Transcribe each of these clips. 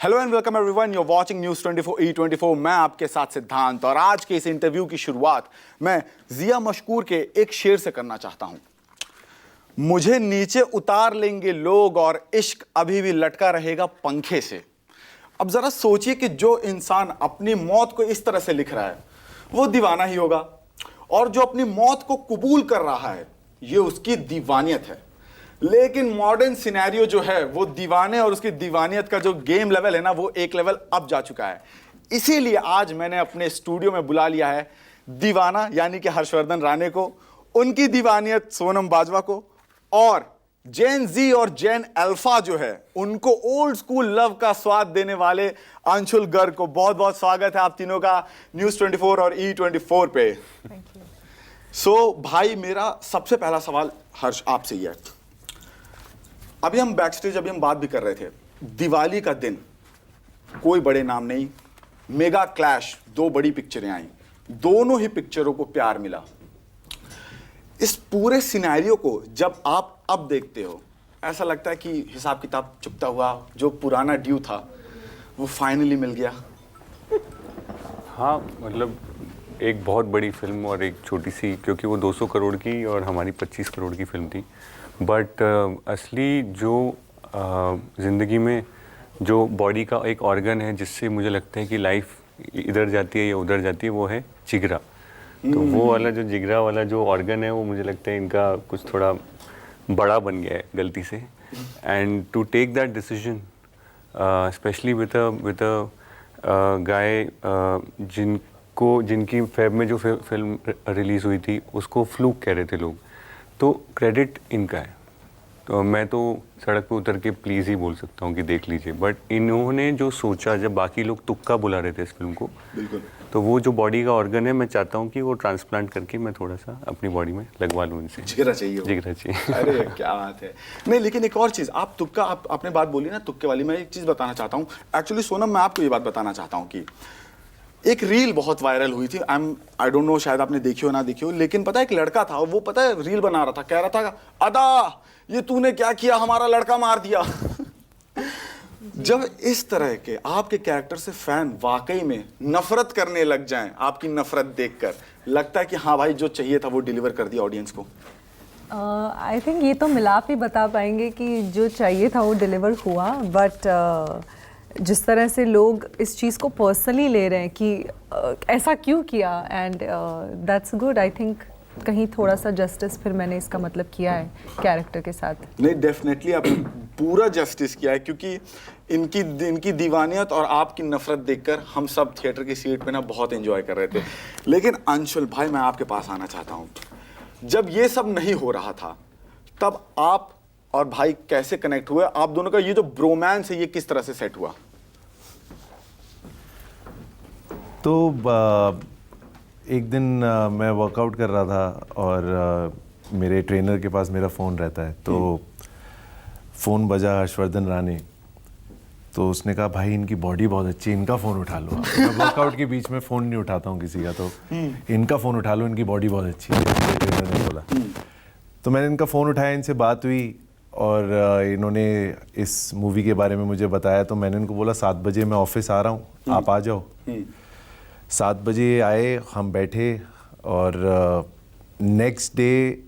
Hello and welcome everyone, you are watching news 24 E24। मैं आपके साथ सिद्धांत और आज के इस इंटरव्यू की शुरुआत मैं जिया मशकूर के एक शेर से करना चाहता हूं। मुझे नीचे उतार लेंगे लोग और इश्क अभी भी लटका रहेगा पंखे से। अब जरा सोचिए कि जो इंसान अपनी मौत को इस तरह से लिख रहा है वो दीवाना ही होगा, और जो अपनी मौत को कबूल कर रहा है ये उसकी दीवानियत है। लेकिन मॉडर्न सिनेरियो जो है वो दीवाने और उसकी दीवानियत का जो गेम लेवल है ना, वो एक लेवल अप जा चुका है। इसीलिए आज मैंने अपने स्टूडियो में बुला लिया है दीवाना यानी कि हर्षवर्धन राणे को, उनकी दीवानियत सोनम बाजवा को, और जेन जी और जेन अल्फा जो है उनको ओल्ड स्कूल लव का स्वाद देने वाले अंशुल गर्ग को। बहुत बहुत स्वागत है आप तीनों का न्यूज़ 24 और E24 पे। सो भाई, मेरा सबसे पहला सवाल हर्ष आपसे ही है। अभी हम बैकस्टेज अभी हम बात भी कर रहे थे, दिवाली का दिन, कोई बड़े नाम नहीं, मेगा क्लैश, दो बड़ी पिक्चरें आई, दोनों ही पिक्चरों को प्यार मिला। इस पूरे सिनेरियो को जब आप अब देखते हो ऐसा लगता है कि हिसाब किताब चुकता हुआ जो पुराना ड्यू था वो फाइनली मिल गया। हाँ, मतलब एक बहुत बड़ी फिल्म और एक छोटी सी, क्योंकि वो 200 करोड़ की और हमारी 25 करोड़ की फिल्म थी। बट असली जो ज़िंदगी में जो बॉडी का एक ऑर्गन है जिससे मुझे लगता है कि लाइफ इधर जाती है या उधर जाती है, वो है जिगरा। तो वो वाला जो जिगरा वाला जो ऑर्गन है वो मुझे लगता है इनका कुछ थोड़ा बड़ा बन गया है गलती से। And to take that decision specially with a guy जिनकी फेब में जो फिल्म रिलीज़ हुई थी उसको फ्लूक कह रहे थे लोग, तो क्रेडिट इनका है। तो मैं तो सड़क पे उतर के प्लीज़ ही बोल सकता हूँ कि देख लीजिए। बट इन्होंने जो सोचा, जब बाकी लोग तुक्का बुला रहे थे इस फिल्म को, बिल्कुल, तो वो जो बॉडी का ऑर्गन है मैं चाहता हूँ कि वो ट्रांसप्लांट करके मैं थोड़ा सा अपनी बॉडी में लगवा लूँ इनसे। जिगरा चाहिए, जिगरा चाहिए। अरे क्या बात है। नहीं, लेकिन एक और चीज, आप तुक्का, आपने बात बोली ना तुक्के वाली, मैं एक चीज बताना चाहता हूँ। एक्चुअली सोनम, मैं आपको ये बात बताना चाहता हूँ कि एक रील बहुत वायरल हुई थी, आई डोंट नो शायद आपने देखी हो ना देखी हो, लेकिन पता है एक लड़का था, वो पता है रील बना रहा था, कह रहा था अदा ये तूने क्या किया, हमारा लड़का मार दिया। जब इस तरह के आपके कैरेक्टर से फैन वाकई में नफरत करने लग जाएं, आपकी नफरत देखकर लगता है कि हाँ भाई जो चाहिए था वो डिलीवर कर दिया ऑडियंस को। आई थिंक ये तो मिलाप ही बता पाएंगे कि जो चाहिए था वो डिलीवर हुआ। बट जिस तरह से लोग इस चीज़ को पर्सनली ले रहे हैं कि ऐसा क्यों किया, and that's good. I think कहीं थोड़ा सा जस्टिस फिर मैंने इसका मतलब किया है कैरेक्टर के साथ। नहीं, डेफिनेटली आपने पूरा जस्टिस किया है, क्योंकि इनकी दीवानियत और आपकी नफरत देखकर हम सब थिएटर की सीट पे ना बहुत एंजॉय कर रहे थे। लेकिन अंशुल भाई, मैं आपके पास आना चाहता हूँ, जब ये सब नहीं हो रहा था तब आप और भाई कैसे कनेक्ट हुए? आप दोनों का ये जो ब्रोमांस है ये किस तरह से सेट हुआ? तो एक दिन मैं वर्कआउट कर रहा था और मेरे ट्रेनर के पास मेरा फ़ोन रहता है, तो फ़ोन बजा हर्षवर्धन राणे, तो उसने कहा भाई इनकी बॉडी बहुत अच्छी है, इनका फ़ोन उठा लो। मैं वर्कआउट के बीच में फ़ोन नहीं उठाता हूँ किसी का, तो इनका फ़ोन उठा लो, इनकी बॉडी बहुत अच्छी है, ट्रेनर ने बोला। तो मैंने इनका फ़ोन उठाया, इनसे बात हुई और इन्होंने इस मूवी के बारे में मुझे बताया। तो मैंने इनको बोला 7 बजे मैं ऑफिस आ रहा हूँ, आप आ जाओ। 7 बजे आए, हम बैठे और नेक्स्ट डे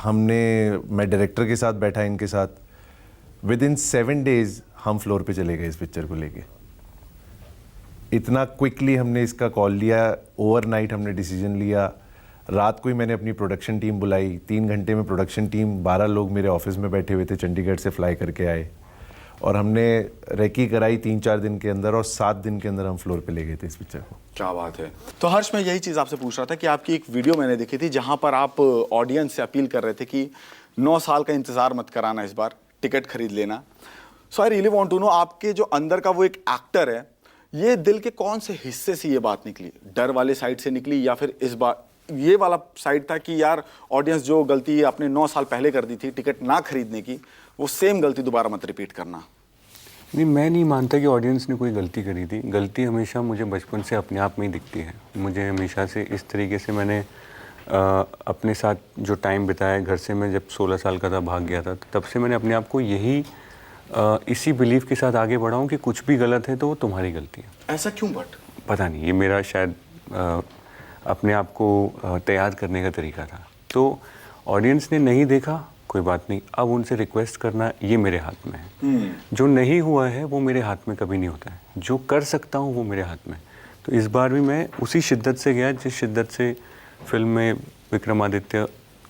मैं डायरेक्टर के साथ बैठा, इनके साथ। विद इन 7 डेज हम फ्लोर पे चले गए इस पिक्चर को लेके। इतना क्विकली हमने इसका कॉल लिया, ओवरनाइट हमने डिसीजन लिया। रात को ही मैंने अपनी प्रोडक्शन टीम बुलाई, 3 घंटे में प्रोडक्शन टीम 12 लोग मेरे ऑफिस में बैठे हुए थे, चंडीगढ़ से फ्लाई करके आए और हमने रेकी कराई 3-4 दिन के अंदर, और 7 दिन के अंदर हम फ्लोर पे ले गए थे इस पिक्चर को। क्या बात है। तो हर्ष, मैं यही चीज़ आपसे पूछ रहा था कि आपकी एक वीडियो मैंने देखी थी जहां पर आप ऑडियंस से अपील कर रहे थे कि 9 साल का इंतज़ार मत कराना, इस बार टिकट खरीद लेना। So I really want to know, आपके जो अंदर का वो एक एक्टर है, ये दिल के कौन से हिस्से से ये बात निकली? डर वाले साइड से निकली या फिर इस बार ये वाला साइड था कि यार ऑडियंस जो गलती आपने 9 साल पहले कर दी थी टिकट ना खरीदने की, वो सेम गलती दोबारा मत रिपीट करना? नहीं, मैं नहीं मानता कि ऑडियंस ने कोई गलती करी थी। गलती हमेशा मुझे बचपन से अपने आप में ही दिखती है। मुझे हमेशा से इस तरीके से मैंने अपने साथ जो टाइम बिताया, घर से मैं जब 16 साल का था भाग गया था, तब से मैंने अपने आप को यही इसी बिलीफ के साथ आगे बढ़ा हूँ कि कुछ भी गलत है तो वो तुम्हारी गलती है। ऐसा क्यों बट? पता नहीं, ये मेरा शायद अपने आप को तैयार करने का तरीका था। तो ऑडियंस ने नहीं देखा, कोई बात नहीं, अब उनसे रिक्वेस्ट करना ये मेरे हाथ में है। जो नहीं हुआ है वो मेरे हाथ में कभी नहीं होता है, जो कर सकता हूँ वो मेरे हाथ में। तो इस बार भी मैं उसी शिद्दत से गया जिस शिद्दत से फिल्म में विक्रमादित्य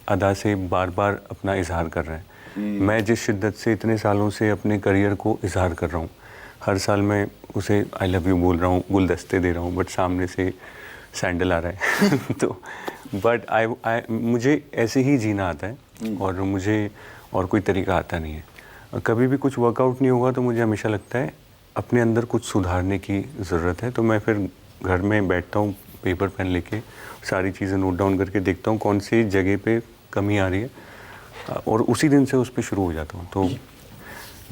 अदा से बार बार अपना इजहार कर रहे हैं। मैं जिस शिद्दत से इतने सालों से अपने करियर को इजहार कर रहा हूँ, हर साल मैं उसे आई लव यू बोल रहा हूँ, गुलदस्ते दे रहा हूँ, बट सामने से सैंडल आ रहा है तो बट मुझे ऐसे ही जीना आता है और मुझे और कोई तरीका आता नहीं है। कभी भी कुछ वर्कआउट नहीं होगा तो मुझे हमेशा लगता है अपने अंदर कुछ सुधारने की ज़रूरत है। तो मैं फिर घर में बैठता हूँ, पेपर पेन लेके सारी चीज़ें नोट डाउन करके देखता हूँ कौन सी जगह पे कमी आ रही है और उसी दिन से उस पर शुरू हो जाता हूँ। तो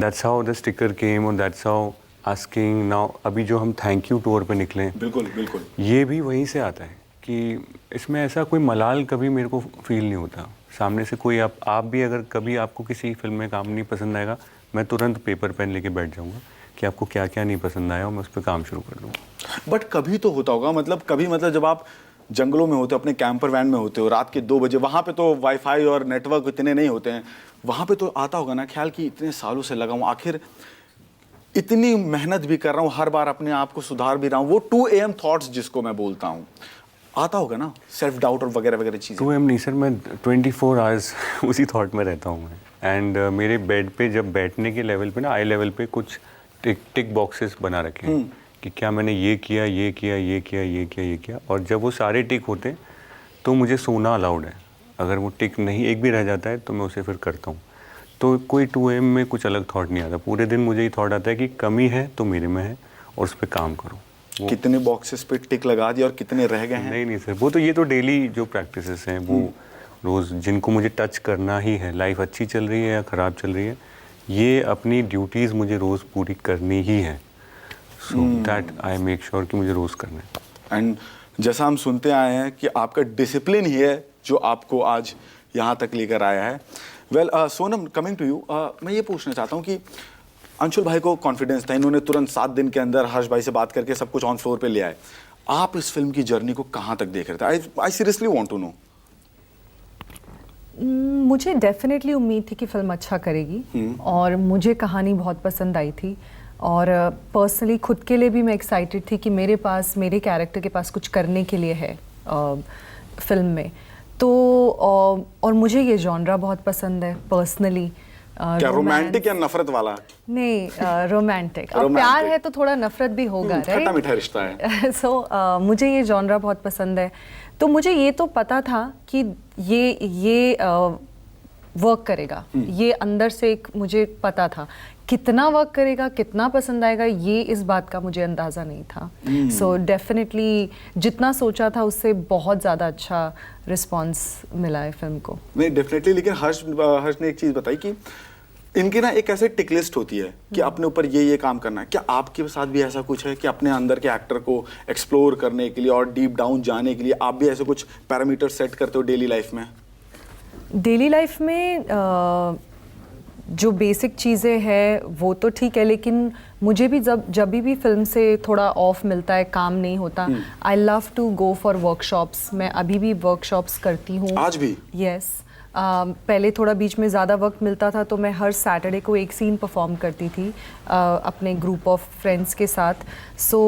दैट्स हाउ द स्टिकर केम और दैट्स हाउ आस्किंग नाउ। अभी जो हम थैंक यू टूर पे निकले, बिल्कुल बिल्कुल, ये भी वहीं से आता है कि इसमें ऐसा कोई मलाल कभी मेरे को फील नहीं होता। सामने से कोई आप भी अगर कभी आपको किसी फिल्म में काम नहीं पसंद आएगा, मैं तुरंत पेपर पेन लेके बैठ जाऊँगा कि आपको क्या क्या नहीं पसंद आया और मैं उस पर काम शुरू कर दूँगा। बट कभी तो होता होगा, मतलब कभी, मतलब जब आप जंगलों में होते हो, अपने कैंपर वैन में होते हो, रात के 2 बजे, वहाँ पे तो वाईफाई और नेटवर्क इतने नहीं होते हैं, वहाँ पे तो आता होगा ना ख्याल कि इतने सालों से लगा हूँ, आखिर इतनी मेहनत भी कर रहा हूँ, हर बार अपने आप को सुधार भी रहा हूँ, वो 2 AM थॉट्स जिसको मैं बोलता हूँ, आता होगा ना, सेल्फ डाउट और वगैरह वगैरह चीज़ें। 2 AM नहीं सर, मैं 24 आवर्स उसी थॉट में रहता हूँ मैं। एंड मेरे बेड पे जब बैठने के लेवल पे ना, आई लेवल पे कुछ टिक बॉक्सेस बना रखे हैं कि क्या मैंने ये किया, ये किया, ये किया, ये किया, ये किया, और जब वो सारे टिक होते तो मुझे सोना अलाउड है। अगर वो टिक नहीं एक भी रह जाता है तो मैं उसे फिर करता हूँ। तो कोई 2 AM में कुछ अलग थॉट नहीं आता, पूरे दिन मुझे ही थॉट आता है कि कमी है तो मेरे में है और उस पर काम करो। कितने बॉक्सेस पे टिक लगा दिया और कितने रह गए हैं? नहीं सर, वो तो ये तो डेली जो प्रैक्टिसेस हैं वो रोज़ जिनको मुझे टच करना ही है, लाइफ अच्छी चल रही है या ख़राब चल रही है, ये अपनी ड्यूटीज़ मुझे रोज़ पूरी करनी ही है। So that I make sure कि मुझे रोज़ करना है। एंड जैसा हम सुनते आए हैं कि आपका डिसिप्लिन ही है जो आपको आज यहाँ तक लेकर आया है। Well Sonam, coming to you, मैं ये पूछना चाहता हूँ कि अंशुल भाई को कॉन्फिडेंस था, इन्होंने तुरंत 7 दिन के अंदर हर्ष भाई से बात करके सब कुछ ऑन फ्लोर पे ले आए। आप इस फिल्म की जर्नी को कहाँ तक देख रहे थे? I seriously want to know. मुझे डेफिनेटली उम्मीद थी कि फिल्म अच्छा करेगी और मुझे कहानी बहुत पसंद आई थी और पर्सनली खुद के लिए भी मैं एक्साइटेड थी कि मेरे कैरेक्टर के पास कुछ करने के लिए है फिल्म में। तो और मुझे ये जॉनरा बहुत पसंद है पर्सनली। क्या रोमांटिक या नफरत वाला? नहीं, रोमांटिक। अब प्यार है तो थोड़ा नफरत भी होगा, राइट? खट्टा मीठा रिश्ता है। सो मुझे ये जॉनरा बहुत पसंद है, तो मुझे ये तो पता था कि ये वर्क करेगा, ये अंदर से एक मुझे पता था। कितना वर्क करेगा, कितना पसंद आएगा, ये इस बात का मुझे अंदाज़ा नहीं था। सो डेफिनेटली जितना सोचा था उससे बहुत ज़्यादा अच्छा रिस्पांस मिला है फिल्म को। नहीं, डेफिनेटली। लेकिन हर्ष ने एक चीज़ बताई कि इनकी ना एक ऐसे टिक लिस्ट होती है कि अपने ऊपर ये काम करना है। क्या आपके साथ भी ऐसा कुछ है कि अपने अंदर के एक्टर को एक्सप्लोर करने के लिए और डीप डाउन जाने के लिए आप भी ऐसे कुछ पैरामीटर सेट करते हो डेली लाइफ में? डेली लाइफ में जो बेसिक चीज़ें हैं वो तो ठीक है, लेकिन मुझे भी जब भी फिल्म से थोड़ा ऑफ मिलता है, काम नहीं होता, I love to go for workshops. मैं अभी भी वर्कशॉप्स करती हूँ। आज भी? यस। पहले थोड़ा बीच में ज़्यादा वक्त मिलता था तो मैं हर सैटरडे को एक सीन परफॉर्म करती थी अपने ग्रुप ऑफ फ्रेंड्स के साथ। सो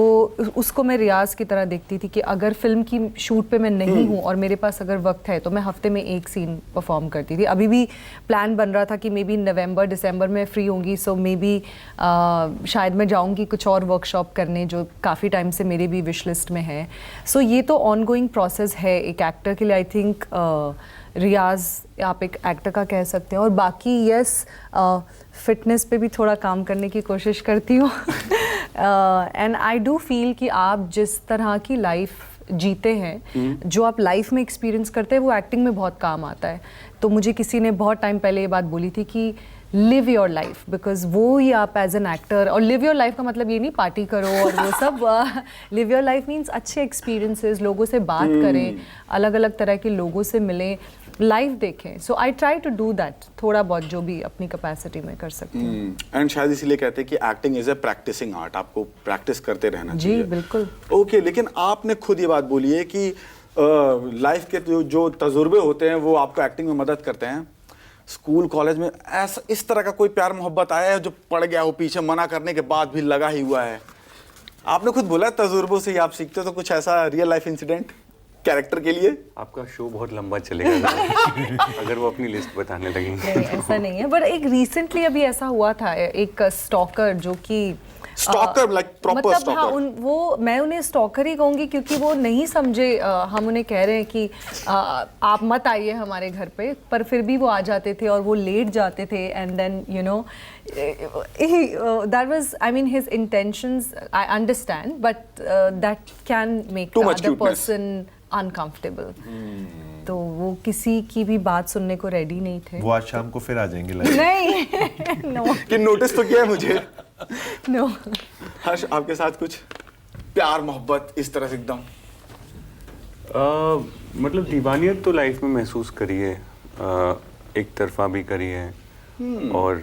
उसको मैं रियाज की तरह देखती थी कि अगर फिल्म की शूट पे मैं नहीं हूँ और मेरे पास अगर वक्त है तो मैं हफ्ते में एक सीन परफॉर्म करती थी। अभी भी प्लान बन रहा था कि मे बी नवंबर दिसंबर में फ्री होंगी, सो मे बी शायद मैं जाऊँगी कुछ और वर्कशॉप करने जो काफ़ी टाइम से मेरे भी विश लिस्ट में है। सो ये तो ऑन गोइंग प्रोसेस है एक एक्टर के लिए। आई थिंक रियाज आप एक एक्टर का कह सकते हैं। और बाकी यस, फिटनेस पे भी थोड़ा काम करने की कोशिश करती हूँ। एंड आई डू फील कि आप जिस तरह की लाइफ जीते हैं, जो आप लाइफ में एक्सपीरियंस करते हैं, वो एक्टिंग में बहुत काम आता है। तो मुझे किसी ने बहुत टाइम पहले ये बात बोली थी कि लिव योर लाइफ, बिकॉज वो ही आप एज एन एक्टर, और लिव योर लाइफ का मतलब ये नहीं पार्टी करो और वो सब, लिव योर लाइफ मीन्स अच्छे एक्सपीरियंसेस, लोगों से बात करें, अलग अलग तरह के लोगों से मिलें, लाइफ देखें. So I try to do that, थोड़ा बहुत जो भी अपनी कैपेसिटी में कर सकती हूँ. एंड शायद इसीलिए कहते हैं कि acting is a practising art, आपको प्रैक्टिस करते रहना जी चाहिए. बिल्कुल. ओके, लेकिन आपने खुद ये बात बोली है कि लाइफ के जो तजुर्बे होते हैं वो आपको एक्टिंग में मदद करते हैं. स्कूल कॉलेज में ऐसा इस तरह का कोई प्यार मोहब्बत आया है जो पड़ गया हो पीछे, मना करने के बाद भी लगा ही हुआ है? आपने खुद बोला तजुर्बों से ही आप सीखते हो, तो कुछ ऐसा रियल लाइफ इंसिडेंट कैरेक्टर के लिए? आपका शो बहुत लंबा चलेगा अगर वो अपनी लिस्ट बताने लगेंगे. नहीं, ऐसा नहीं है, बट एक रिसेंटली अभी ऐसा हुआ था, एक स्टॉकर जो कि स्टॉकर, लाइक प्रॉपर मतलब स्टॉकर? हाँ, वो मैं उन्हें स्टॉकर ही कहूँगी, क्योंकि वो नहीं समझे. हम उन्हें कह रहे हैं कि आप मत आइए हमारे घर पे, पर फिर भी वो आ जाते थे और वो लेट जाते थे. And then you know that was, I mean his intentions I understand, but that can make Too the much other cuteness. Person uncomfortable. तो वो किसी की भी बात सुनने को रेडी नहीं थे. वो आज शाम को फिर आ जाएंगे लगता है। नहीं नो कि नोटिस तो किया है मुझे. नो. हर्ष, आपके साथ कुछ प्यार मोहब्बत इस तरह से एकदम? मतलब दीवानियत तो लाइफ में महसूस करी है, एक तरफा भी करी है. और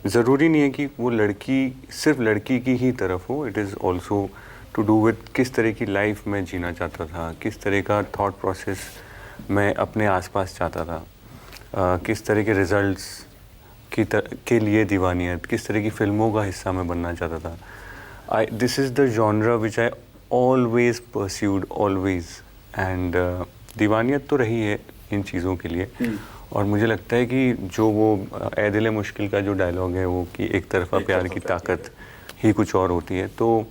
ज़रूरी नहीं है कि वो लड़की सिर्फ लड़की की ही तरफ हो. It is also to do with किस तरह की लाइफ में जीना चाहता था, किस तरह का थॉट प्रोसेस मैं अपने आसपास चाहता था, किस तरह के रिजल्ट्स के लिए दीवानियत, किस तरह की फिल्मों का हिस्सा मैं बनना चाहता था. This is the genre which I always pursued always. And Deewaniyat तो रही है इन चीज़ों के लिए. और मुझे लगता है कि जो वो ए दिल मुश्किल का जो डायलॉग है वो कि एक तरफा प्यार की ताकत ही कुछ और होती है, तो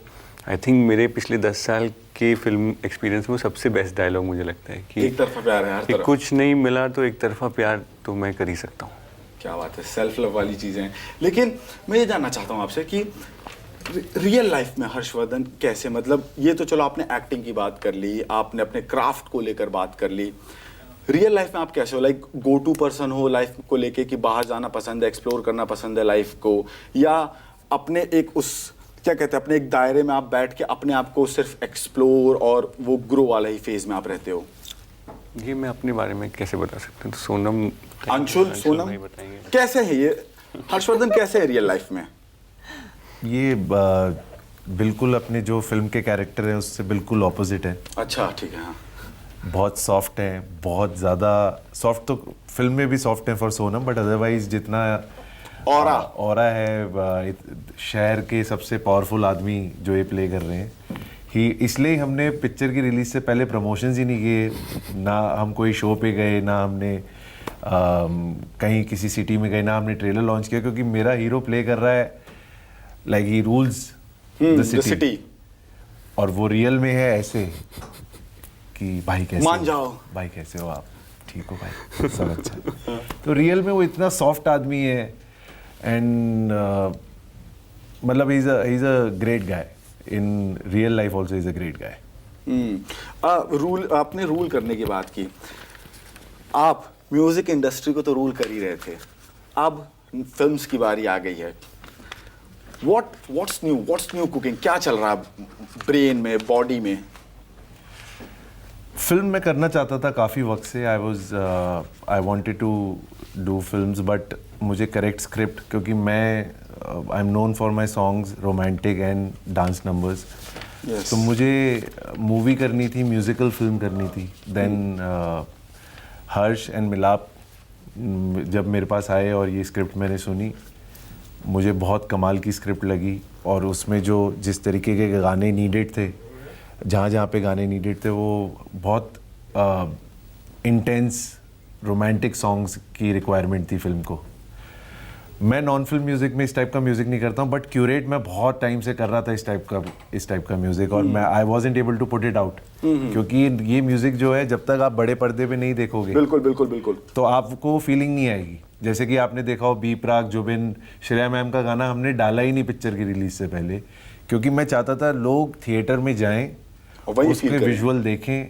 आई थिंक मेरे पिछले 10 साल के फिल्म एक्सपीरियंस में सबसे बेस्ट डायलॉग मुझे लगता है कि एक तरफा प्यार है हर कि तरफ. कुछ नहीं मिला तो एक तरफा प्यार तो मैं कर ही सकता हूँ. क्या बात है, सेल्फ लव वाली चीजें हैं. लेकिन मैं ये जानना चाहता हूँ आपसे कि रियल लाइफ में हर्षवर्धन कैसे, मतलब ये तो चलो आपने एक्टिंग की बात कर ली, आपने अपने क्राफ्ट को लेकर बात कर ली. रियल लाइफ में आप कैसे हो? लाइक गो टू पर्सन हो लाइफ को लेके कि बाहर जाना पसंद है, एक्सप्लोर करना पसंद है लाइफ को, या अपने एक उस क्या कहते हैं अपने एक दायरे में आप बैठ के अपने आप को सिर्फ एक्सप्लोर और वो ग्रो वाला ही फेज में आप रहते हो? ये मैं अपने बारे में कैसे बता सकता हूँ? तो सोनम अंशुल, सोनम भाई बताएंगे. कैसे है ये हर्षवर्धन, कैसे है रियल लाइफ में? ये बिल्कुल अपने जो फिल्म के कैरेक्टर है उससे बिल्कुल ऑपोजिट है. अच्छा, ठीक है. हाँ, बहुत सॉफ्ट है, बहुत ज़्यादा सॉफ्ट. तो फिल्म में भी सॉफ्ट है फॉर सोनम, बट अदरवाइज जितना ऑरा है, शहर के सबसे पावरफुल आदमी जो ये प्ले कर रहे हैं ही. इसलिए हमने पिक्चर की रिलीज से पहले प्रमोशंस ही नहीं किए, ना हम कोई शो पे गए, ना हमने कहीं किसी सिटी में गए, ना हमने ट्रेलर लॉन्च किया, क्योंकि मेरा हीरो प्ले कर रहा है like he rules the city. और वो रियल में है ऐसे कि भाई कैसे मान हो? जाओ. भाई कैसे हो आप? ठीक हो भाई? सब अच्छा. तो रियल में वो इतना सॉफ्ट आदमी है. एंड मतलब he is a great guy. In real life also is a great guy. Rule, आपने रूल करने की बात की. आप म्यूजिक इंडस्ट्री को तो रूल कर ही रहे थे, अब फिल्म्स की बारी आ गई है. व्हाट्स न्यू कुकिंग, क्या चल रहा है ब्रेन में, बॉडी में? फिल्म में करना चाहता था काफ़ी वक्त से. I wanted to do films, but मुझे करेक्ट स्क्रिप्ट, क्योंकि मैं I am known for my songs romantic and dance numbers. तो मुझे मूवी करनी थी, म्यूज़िकल फिल्म करनी थी. देन हर्ष एंड मिलाप जब मेरे पास आए और ये स्क्रिप्ट मैंने सुनी, मुझे बहुत कमाल की स्क्रिप्ट लगी. और उसमें जो जिस तरीके के गाने नीडेड थे, जहाँ जहाँ पे गाने नीडेड थे, वो बहुत इंटेंस रोमांटिक सॉन्ग्स की रिक्वायरमेंट थी फिल्म को. मैं नॉन फिल्म म्यूज़िक में इस टाइप का म्यूज़िक नहीं करता हूँ, बट क्यूरेट मैं बहुत टाइम से कर रहा था इस टाइप का म्यूज़िक. और मैं I wasn't able to put it out, क्योंकि ये म्यूज़िक जो है जब तक आप बड़े पर्दे पे नहीं देखोगे, बिल्कुल बिल्कुल बिल्कुल, तो आपको फीलिंग नहीं आएगी. जैसे कि आपने देखा हो बी प्राक, जुबिन, श्रेया मैम का गाना हमने डाला ही नहीं पिक्चर की रिलीज से पहले, क्योंकि मैं चाहता था लोग थिएटर में जाएं, उसके विजुअल देखें,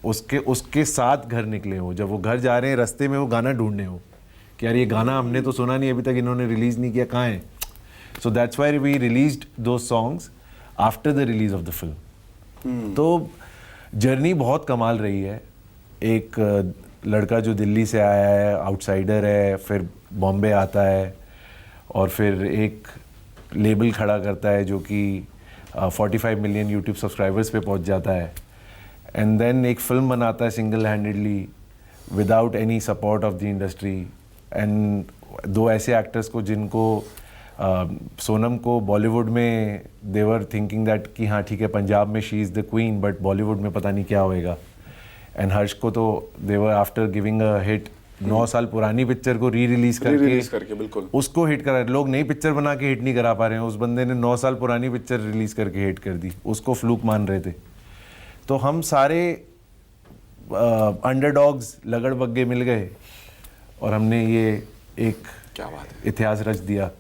उसके साथ घर निकले हो. जब वो घर जा रहे हैं रास्ते में वो गाना ढूंढने हो कि यार ये गाना हमने तो सुना नहीं अभी तक, इन्होंने रिलीज़ नहीं किया, कहाँ है? So that's why we released two songs after the release of the film. तो जर्नी बहुत कमाल रही है। एक लड़का जो दिल्ली से आया है, आउटसाइडर है, फिर बॉम्बे आता है और फिर एक लेबल खड़ा करता है जो कि 45 मिलियन यूट्यूब सब्सक्राइबर्स पे पहुंच जाता है, एंड देन एक फिल्म बनाता है single handedly without any support of the industry, and दो ऐसे एक्टर्स को जिनको सोनम को बॉलीवुड में देवर थिंकिंग दैट कि हाँ ठीक है पंजाब में she is the queen, but Bollywood में पता नहीं क्या होएगा, एंड हर्ष को तो देवर आफ्टर गिविंग अ हिट 9 साल पुरानी पिक्चर को री-रिलीज करके बिल्कुल उसको हिट करा। लोग नई पिक्चर बना के हिट नहीं करा पा रहे हैं, उस बंदे ने 9 साल पुरानी पिक्चर रिलीज करके हिट कर दी, उसको फ्लूक मान रहे थे। तो हम सारे अंडरडॉग्स लगड़बग्गे मिल गए और हमने ये एक क्या बात है, इतिहास रच दिया।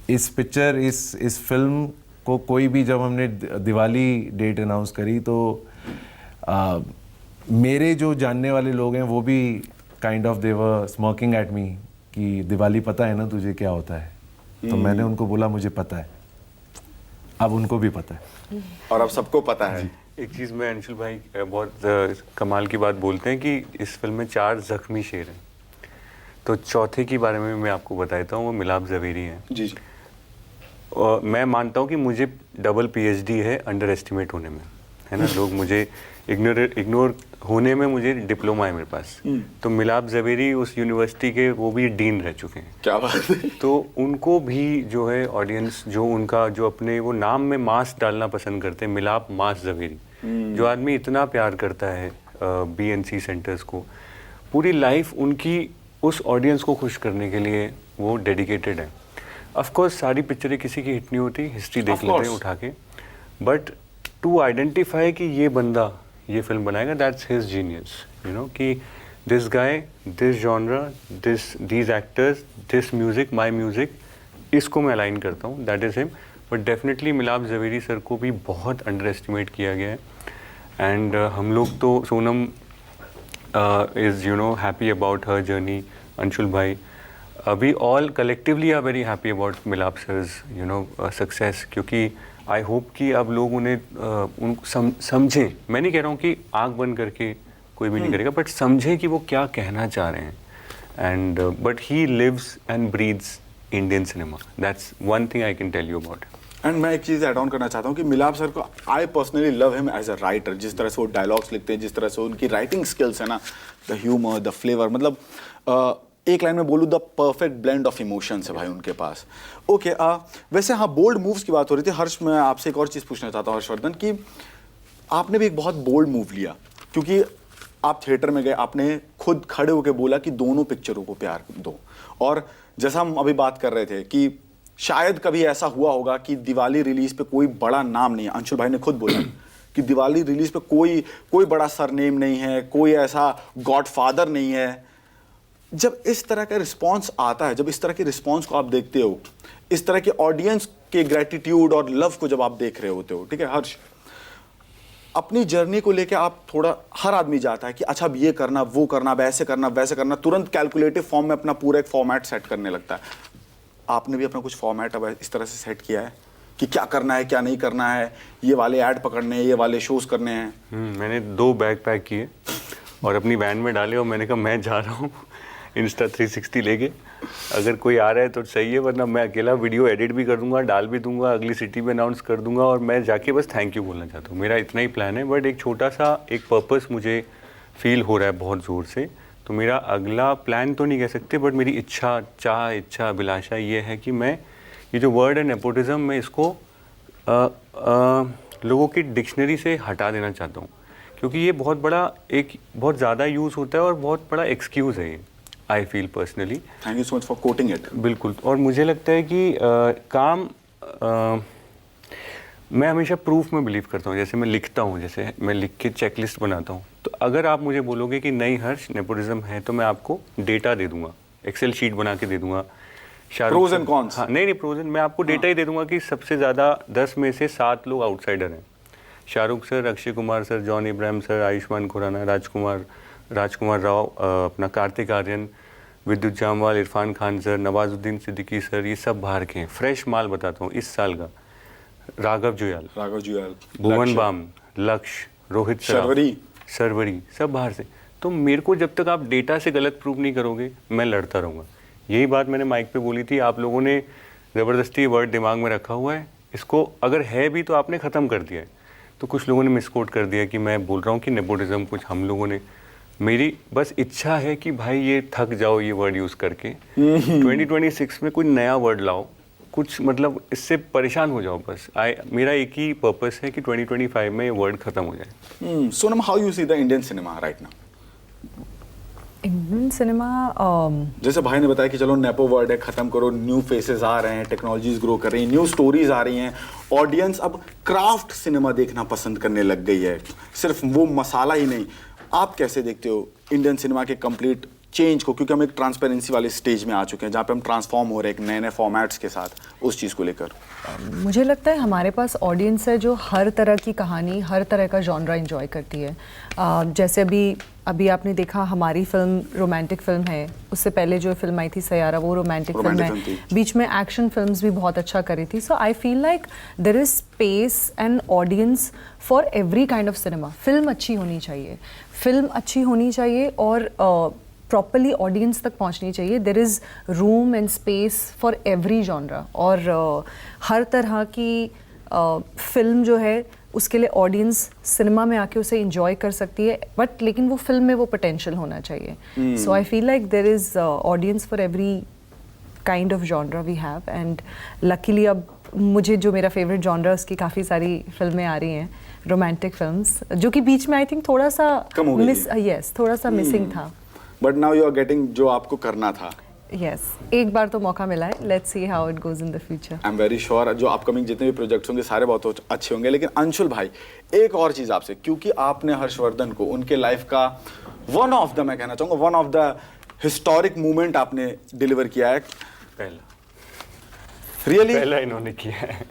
इस पिक्चर इस फिल्म को कोई भी, जब हमने दिवाली डेट अनाउंस करी तो मेरे जो जानने वाले लोग हैं वो भी kind of they were smoking at me कि दिवाली पता है ना तुझे क्या होता है? तो मैंने उनको बोला मुझे पता है, अब उनको भी पता है और अब सबको पता है। एक चीज़ में अंशुल भाई बहुत कमाल की बात बोलते हैं कि इस फिल्म में 4 जख्मी शेर हैं, तो चौथे के बारे में मैं आपको बता देता हूँ, वो मिलाप ज़वेरी हैं। जी जी। और मैं मानता हूँ कि मुझे डबल PhD है अंडर एस्टिमेट होने में, है ना। लोग मुझे इग्नोर होने में, मुझे डिप्लोमा है मेरे पास। तो मिलाप ज़वेरी उस यूनिवर्सिटी के वो भी डीन रह चुके हैं। क्या बात है। तो उनको भी जो है ऑडियंस, जो उनका जो अपने वो नाम में मास डालना पसंद करते हैं, मिलाप मास ज़वेरी, जो आदमी इतना प्यार करता है BNC सेंटर्स को, पूरी लाइफ उनकी उस ऑडियंस को खुश करने के लिए वो डेडिकेटेड है। ऑफ कोर्स सारी पिक्चरें किसी की हिट नहीं होती, हिस्ट्री देख लेते हैं उठा के, बट टू आइडेंटिफाई कि ये बंदा ये फिल्म बनाएगा, that's his genius, you know, कि this guy, this genre, these actors, this music, my music, इसको मैं अलाइन करता हूँ, that is him. But definitely Milap Zaveri sir को भी बहुत अंडर एस्टिमेट किया गया है, एंड हम लोग तो Sonam is you know happy about her journey, Anshul भाई अभी all collectively are very happy about Milap sir's you know success, क्योंकि आई होप कि अब लोग उन्हें समझें। मैं नहीं कह रहा हूँ कि आँख बंद करके कोई भी नहीं करेगा, बट समझें कि वो क्या कहना चाह रहे हैं, and but he lives and breathes Indian cinema, that's one thing I can tell you about. And मैं एक चीज़ ऐड ऑन करना चाहता हूँ कि मिलाप सर को I personally love him as a writer, जिस तरह से वो डायलॉग्स लिखते हैं, जिस तरह से उनकी राइटिंग स्किल्स है ना, द ह्यूमर, द फ्लेवर, मतलब एक लाइन में बोलूँ the perfect blend of emotions है भाई उनके पास। ओके, वैसे हाँ, बोल्ड मूव्स की बात हो रही थी। हर्ष, मैं आपसे एक और चीज़ पूछना चाहता हूँ हर्षवर्धन, कि आपने भी एक बहुत बोल्ड मूव लिया, क्योंकि आप थिएटर में गए, आपने खुद खड़े होकर बोला कि दोनों पिक्चरों को प्यार दो, और जैसा हम अभी बात कर रहे थे कि शायद कभी ऐसा हुआ होगा कि दिवाली रिलीज पे कोई बड़ा नाम नहीं है, अंशुल भाई ने खुद बोला कि दिवाली रिलीज पे कोई बड़ा सरनेम नहीं है, कोई ऐसा गॉडफादर नहीं है। जब इस तरह का रिस्पांस आता है, जब इस तरह के रिस्पांस को आप देखते हो, इस तरह के ऑडियंस के ग्रेटिट्यूड और लव को जब आप देख रहे होते हो, ठीक है हर्ष, अपनी जर्नी को लेके आप थोड़ा, हर आदमी जाता है कि अच्छा अब ये करना, वो करना, अब ऐसे करना, वैसे करना, तुरंत कैलकुलेटिव फॉर्म में अपना पूरा एक फॉर्मेट सेट करने लगता है। आपने भी अपना कुछ फॉर्मेट अब इस तरह से सेट किया है कि क्या करना है, क्या नहीं करना है, ये वाले ऐड पकड़ने हैं, ये वाले शोज करने हैं? मैंने 2 बैग पैक किए और अपनी वैन में डाले, और मैंने कहा मैं जा रहा हूँ इंस्टा 360 लेके, अगर कोई आ रहा है तो सही है, वरना मैं अकेला वीडियो एडिट भी कर दूंगा, डाल भी दूंगा, अगली सिटी में अनाउंस कर दूंगा, और मैं जाके बस थैंक यू बोलना चाहता हूँ। मेरा इतना ही प्लान है, बट एक छोटा सा एक पर्पस मुझे फील हो रहा है बहुत ज़ोर से। तो मेरा अगला प्लान तो नहीं कह सकते, बट मेरी इच्छा अभिलाषा ये है कि मैं ये जो वर्ड है नेपोटिज्म, मैं इसको लोगों की डिक्शनरी से हटा देना चाहता हूँ, क्योंकि ये बहुत बड़ा, एक बहुत ज़्यादा यूज़ होता है और बहुत बड़ा एक्सक्यूज़ है ये, I feel personally. Thank you so much for coating it. बिल्कुल, और मुझे लगता है कि काम मैं हमेशा प्रूफ में बिलीव करता हूँ। जैसे मैं लिखता हूँ, जैसे मैं लिख के चेकलिस्ट बनाता हूँ, तो अगर आप मुझे बोलोगे कि नहीं हर्ष नेपोटिज्म है, तो मैं आपको डेटा दे दूंगा, एक्सेल शीट बना के दे दूंगा, प्रोज एंड कॉन्स। हाँ, नहीं प्रोज, मैं आपको डेटा ही दे दूंगा कि सबसे ज़्यादा 10 में से 7 लोग आउटसाइडर हैं। Shahrukh sir, Akshay Kumar sir, John Ibrahim sir, Ayushmann Khurrana, Rajkummar Rao, अपना कार्तिक आर्यन, विद्युत जामवाल, इरफान खान सर, नवाजुद्दीन सिद्दीकी सर, ये सब बाहर के हैं। फ्रेश माल बताता हूँ इस साल का, राघव जुयाल, भुवन बाम, लक्ष्य, रोहित सरवरी, सब बाहर से। तो मेरे को जब तक आप डेटा से गलत प्रूव नहीं करोगे, मैं लड़ता रहूँगा। यही बात मैंने माइक पे बोली थी, आप लोगों ने ज़बरदस्ती वर्ड दिमाग में रखा हुआ है, इसको अगर है भी तो आपने ख़त्म कर दिया है। तो कुछ लोगों ने मिसकोट कर दिया कि मैं बोल रहा हूँ कि नेपोटिज्म, कुछ हम लोगों ने। मेरी बस इच्छा है कि भाई ये थक जाओ ये वर्ड यूज़ करके, 2026 में कोई नया वर्ड लाओ, कुछ मतलब इससे परेशान हो जाओ बस। मेरा एक ही पर्पस है कि 2025 में ये वर्ड ख़त्म हो जाए। Sonam, how you see the Indian cinema right now? Indian cinema, जैसे भाई ने बताया कि चलो नेपो वर्ड है, खत्म करो, न्यू फेसेस आ रहे हैं, टेक्नोलॉजीज ग्रो कर रही हैं, न्यू स्टोरीज आ रही हैं, ऑडियंस अब क्राफ्ट सिनेमा देखना पसंद करने लग गई है, सिर्फ वो मसाला ही नहीं। आप कैसे देखते हो इंडियन सिनेमा के कंप्लीट चेंज को? क्योंकि हम एक ट्रांसपेरेंसी वाले स्टेज में आ चुके हैं जहाँ पे हम ट्रांसफॉर्म हो रहे हैं एक नए नए फॉर्मेट्स के साथ, उस चीज़ को लेकर। मुझे लगता है हमारे पास ऑडियंस है जो हर तरह की कहानी, हर तरह का जॉनरा एंजॉय करती है। जैसे अभी आपने देखा हमारी फिल्म रोमांटिक फिल्म है, उससे पहले जो फिल्म आई थी सयारा, वो रोमांटिक फिल्म है, बीच में एक्शन फिल्म्स भी बहुत अच्छा करी थी। So I feel like there is space and audience for every kind of cinema. Film अच्छी होनी चाहिए और प्रॉपरली ऑडियंस तक पहुंचनी चाहिए। There is room and space for every genre, और हर तरह की फिल्म जो है उसके लिए ऑडियंस सिनेमा में आके उसे इंजॉय कर सकती है, बट लेकिन वो फिल्म में वो पोटेंशियल होना चाहिए। So I feel like there is audience for every kind of genre we have, and luckily अब मुझे जो मेरा फेवरेट जॉनरा उसकी काफ़ी सारी फिल्में आ रही हैं, रोमांटिक फिल्म्स, जो कि बीच में आई थिंक थोड़ा सा मिसिंग था। But now you are getting जो आपको करना था। Yes, एक बार तो मौका मिला है। Let's see how it goes in the future. I am very sure जो अपकमिंग जितने भी प्रोजेक्ट्स होंगे सारे बहुत अच्छे होंगे। लेकिन अंशुल भाई, एक और चीज़ आपसे, क्योंकि आपने हर्षवर्धन को उनके लाइफ का one of the historic moment आपने डिलीवर किया है। पहला इन्होंने किया है।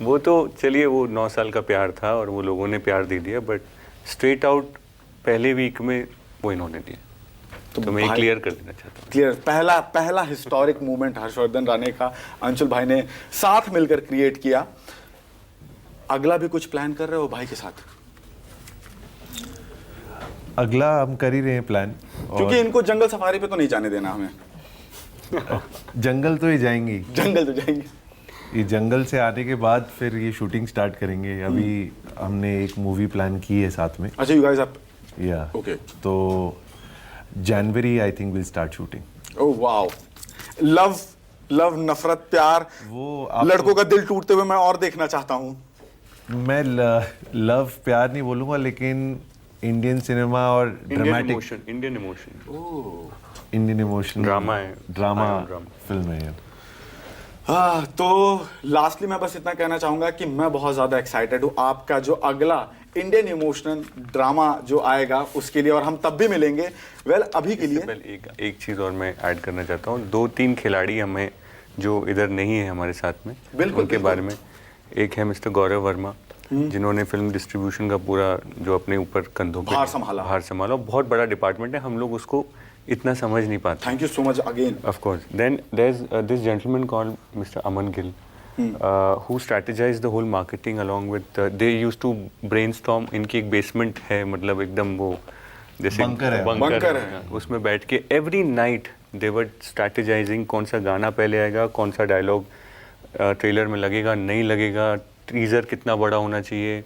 वो तो चलिए, वो 9 साल का प्यार था और वो लोगों ने प्यार दे दिया, बट स्ट्रेट आउट पहले वीक में वो इन्होंने दिया। तो मैं क्लियर कर देना चाहता हूँ। क्लियर, पहला हिस्टोरिक मूवमेंट हर्षवर्धन राणे का अंशुल भाई ने साथ मिलकर क्रिएट किया। अगला भी कुछ प्लान कर रहे हो भाई के साथ? अगला हम कर ही रहे हैं प्लान, क्योंकि इनको जंगल सफारी पे तो नहीं जाने देना हमें। जंगल तो ही जाएंगे, ये जंगल से आने के बाद फिर ये शूटिंग स्टार्ट करेंगे। अभी हमने एक मूवी प्लान की है साथ में। अच्छा, यू गाइस आप? या ओके। तो January I think will start shooting. Oh wow, love नफरत प्यार, वो लड़कों का दिल टूटते हुए मैं और देखना चाहता हूँ। मैं लव प्यार नहीं बोलूँगा, लेकिन इंडियन सिनेमा और dramatic Indian emotion drama film है। तो लास्टली मैं बस इतना कहना चाहूँगा कि मैं बहुत ज़्यादा एक्साइटेड हूँ आपका जो अगला इंडियन इमोशनल ड्रामा जो आएगा उसके लिए, और हम तब भी मिलेंगे। अभी के लिए एक चीज़ और मैं ऐड करना चाहता हूँ। 2-3 खिलाड़ी हमें जो इधर नहीं है हमारे साथ में, उनके बारे में। एक है मिस्टर गौरव वर्मा, जिन्होंने फिल्म डिस्ट्रीब्यूशन का पूरा जो अपने ऊपर कंधों पे भार संभाला। बहुत बड़ा डिपार्टमेंट है, हम लोग उसको इतना समझ नहीं पाते। Thank you so much again. Of course. Then there is this gentleman called mister Aman Gill, who strategized the whole marketing along with they used to brainstorm। इनकी एक बेसमेंट है, मतलब एकदम वो जैसे बंकर है, उसमें बैठ के every night they were strategising कौन सा गाना पहले आएगा, कौन सा डायलॉग ट्रेलर में लगेगा, नहीं लगेगा, टीजर कितना बड़ा होना चाहिए,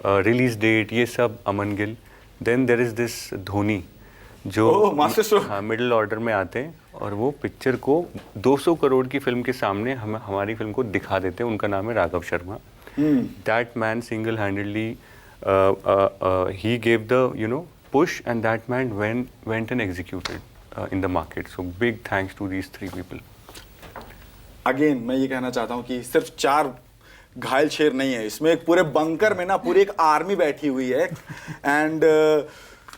रिलीज डेट, ये सब Aman Gill. Then there is this Dhoni जो मिडिल ऑर्डर में आते हैं और वो पिक्चर को 200 करोड़ की फिल्म के सामने हमारी फिल्म को दिखा देते हैं। उनका नाम है Raghav Sharma. That man single handedly he gave the push, and that man went and executed in the market. So big thanks to these 3 people. Again मैं ये कहना चाहता हूँ कि सिर्फ 4 घायल शेर नहीं है, इसमें एक पूरे बंकर में ना पूरी एक आर्मी बैठी हुई है। And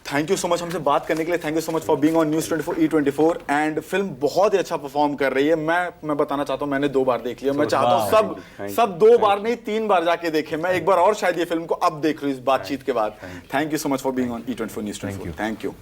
thank you so much हमसे बात करने के लिए। Thank you so much for being on news 24 E24। And film बहुत ही अच्छा परफॉर्म कर रही है। मैं बताना चाहता हूँ, मैंने 2 बार देख लिया। मैं चाहता हूँ सब 2 बार नहीं 3 बार जाके देखें। मैं एक बार और शायद ये फिल्म को अब देख रही हूँ इस बातचीत के बाद। Thank you so much for being on E24 News 24। Thank you.